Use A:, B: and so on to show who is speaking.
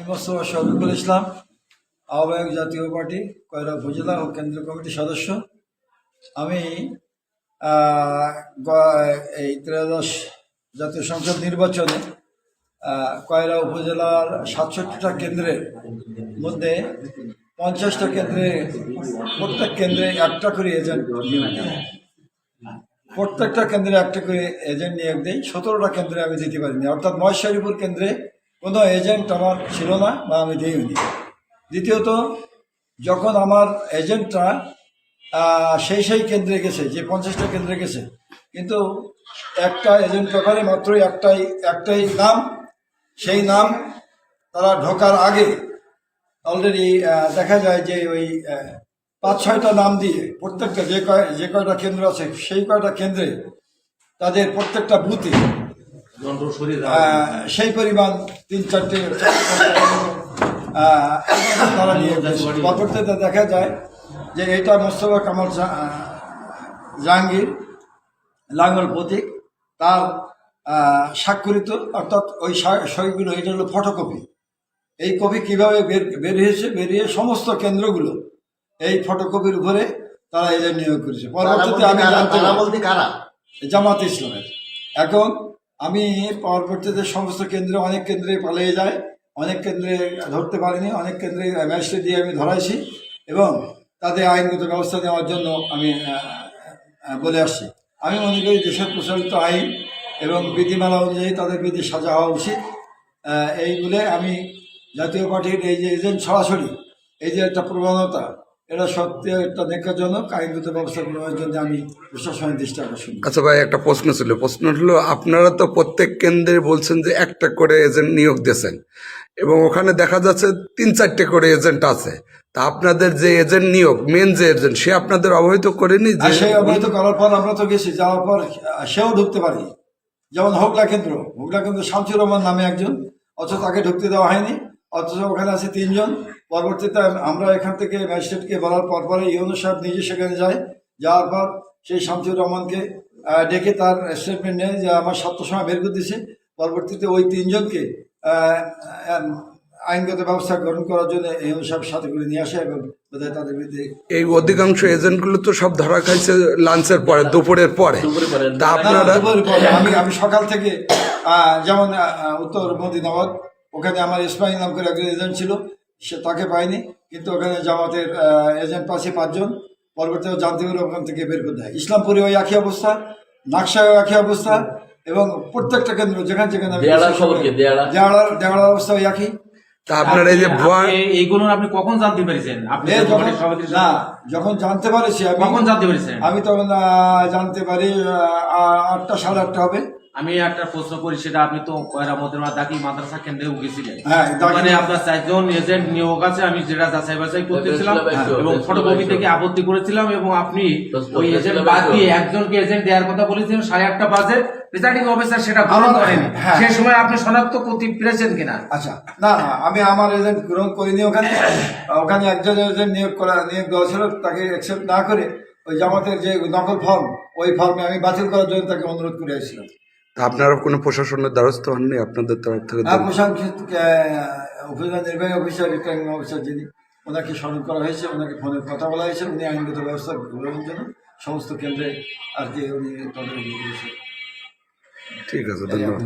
A: মোস্তফা শফিকুল ইসলাম, আহ্বায়ক জাতীয় পার্টি কয়রা উপজেলা ও কেন্দ্রীয় কমিটির সদস্য। আমি এই ত্রয়োদশ জাতীয় সংসদ নির্বাচনে কয়রা উপজেলার 67টা কেন্দ্রের মধ্যে 50টা কেন্দ্রে, প্রত্যেক কেন্দ্রে একটা করে এজেন্ট নিয়োগ দেয়। প্রত্যেকটা কেন্দ্রে একটা করে এজেন্ট নিয়োগ দেয়। 17টা কেন্দ্রে আমি দিতে পারিনি, অর্থাৎ মহেশখালীপুর কেন্দ্রে কোনো এজেন্ট আমার ছিল না বা আমি দিইনি। দ্বিতীয়ত, যখন আমার এজেন্টরা সেই কেন্দ্রে গেছে, যে 50টা কেন্দ্রে গেছে, কিন্তু একটা এজেন্ট ব্যাপারে মাত্র একটাই নাম, সেই নাম তারা ঢোকার আগে অলরেডি দেখা যায় যে ওই 5-6টা নাম দিয়ে প্রত্যেকটা যে কয়টা কেন্দ্র আছে সেই কয়টা কেন্দ্রে তাদের প্রত্যেকটা বুথে সেই পরিমাণ 3-4টে তারা নিয়ে পরবর্তীতে দেখা যায় যে এটা মোস্তফা কামাল জাহাঙ্গীর লাঙ্গল প্রতীক, তার স্বাক্ষরিত, অর্থাৎ ওই সইগুলো, এটা হলো ফটোকপি। এই কপি কীভাবে বেরিয়ে সমস্ত কেন্দ্রগুলো এই ফটোকপির উপরে তারা এদের নিয়োগ করেছে। পরবর্তীতে আমি জামাত ইসলামের। এখন আমি পরবর্তীতে সমস্ত কেন্দ্রে, অনেক কেন্দ্রে পালিয়ে যায়, অনেক কেন্দ্রে ধরতে পারিনি, অনেক কেন্দ্রে ম্যাজিস্ট্রেট দিয়ে আমি ধরাইছি এবং তাদের আইনগত ব্যবস্থা নেওয়ার জন্য আমি বলে আসছি। আমি মনে করি দেশের প্রচলিত আইন এবং বিধিমালা অনুযায়ী তাদের বিধি সাজা হওয়া উচিত। এই বলে আমি জাতীয় পার্টির এই যে এজেন্ট সরাসরি এই যে একটা প্রবণতা, এটা সত্যি একটা ন্যাক্কারজনক। আইনগত ব্যবস্থা গ্রহণের জন্য আমি প্রশাসনের দৃষ্টি আকর্ষণ।
B: আচ্ছা ভাই, একটা প্রশ্ন ছিল। প্রশ্ন হলো, আপনারা তো প্রত্যেক কেন্দ্রে বলছেন যে একটা করে এজেন্ট নিয়োগ দিয়েছেন এবং ওখানে দেখা যাচ্ছে 3-4টে করে এজেন্ট আছে। তা আপনাদের যে এজেন্ট নিয়োগ, মেন যে এজেন্ট, সে আপনাদের অবহিত করেনি? যে
A: সেই অবহিত করার পর আমরা তো গেছি, যাওয়ার পর সেও ঢুকতে পারি। যেমন হোগলা কেন্দ্র শামসুর রহমান নামে একজন, অথচ তাকে ঢুকতে দেওয়া হয়নি, অথচ ওখানে আছে 3 জন। পরবর্তীতে আমরা এখান থেকে ম্যাজিস্ট্রেটকে বলার পরে ইউনূস সাহেব নিজে সেখানে যায়। যাওয়ার পর সেই শামসুর রহমানকে ডেকে তার স্টেটমেন্ট নেয় যে আমার 7টার সময় বের করে দিয়েছে। পরবর্তীতে ওই 3 জনকে আইনগত ব্যবস্থা গ্রহণ করার জন্য ইউনূস সাহেব সাথে করে নিয়ে আসে এবং তাদের বিরুদ্ধে
B: এই অধিকাংশ এজেন্টগুলো তো সব ধরা খাইছে লাঞ্চের পরে, দুপুরের পরে। তা আপনারা
A: আমি সকাল থেকে, যেমন উত্তর মদিনাবাদ, ওখানে আমার ইসমাইল নাম করে একজন এজেন্ট ছিল, সে তাকে পাইনি, কিন্তু ওখানে জামাতের এজেন্ট পাচ্ছে 5 জন। পরবর্তীতে জানতে পারে ওখান থেকে বের করে দেয়। ইসলামপুরে ওই একই অবস্থা, নাকশায় একই অবস্থা, এবং প্রত্যেকটা কেন্দ্র যেখানে দেওয়ার অবস্থা ওই একই।
B: তা আপনারা এই যে
C: এইগুলো আপনি কখন জানতে পেরেছেন? আপনি
A: যখন জানতে পারেছি,
C: কখন জানতে পেরেছেন?
A: আমি তখন জানতে পারি 8টা, 8:30 হবে।
C: আমি একটা প্রশ্ন করি, সেটা আপনি তো কয়রা মদিনা দাকি মাদ্রাসা কেন্দ্রে গেছিলেন,
A: মানে
C: আপনার 4 জন এজেন্ট নিয়োগ আছে, আমি যেটা যাচাই বাছাই করতেছিলাম এবং ফটোকপি থেকে আপত্তি করেছিলাম, এবং আপনি ওই এজেন্ট বাদ দিয়ে একজনকে এজেন্ট দেওয়ার কথা বলেছিলেন 8:30 বাজে। প্রিসাইডিং অফিসার সেটা গ্রহণ করেনি। সেই সময় আপনি শনাক্ত করতে পেরেছেন কিনা?
A: আচ্ছা, না, আমি আমার এজেন্ট গ্রহণ করিনি। ওখানে একজন এজেন্ট নিয়োগ দেওয়া ছিল, তাকে অ্যাকসেপ্ট না করে ওই জামাতের যে নকল ফর্ম, ওই ফর্মে আমি বাতিল করার জন্য তাকে অনুরোধ করে আসছিলাম।
B: আপনারা কোনো প্রশাসনের দ্বারস্থ হননি আপনাদের তরফ থেকে?
A: প্রশাসন উপজেলা নির্বাহী অফিসার, রিটার্নিং অফিসার যিনি, ওনাকে স্মরণ করা হয়েছে, ওনাকে ফোনে কথা বলা হয়েছে, উনি আইনগত ব্যবস্থা গ্রহণের জন্য সমস্ত কেন্দ্রে আর কি উনি তদারকি করেছেন।
B: ঠিক আছে, ধন্যবাদ।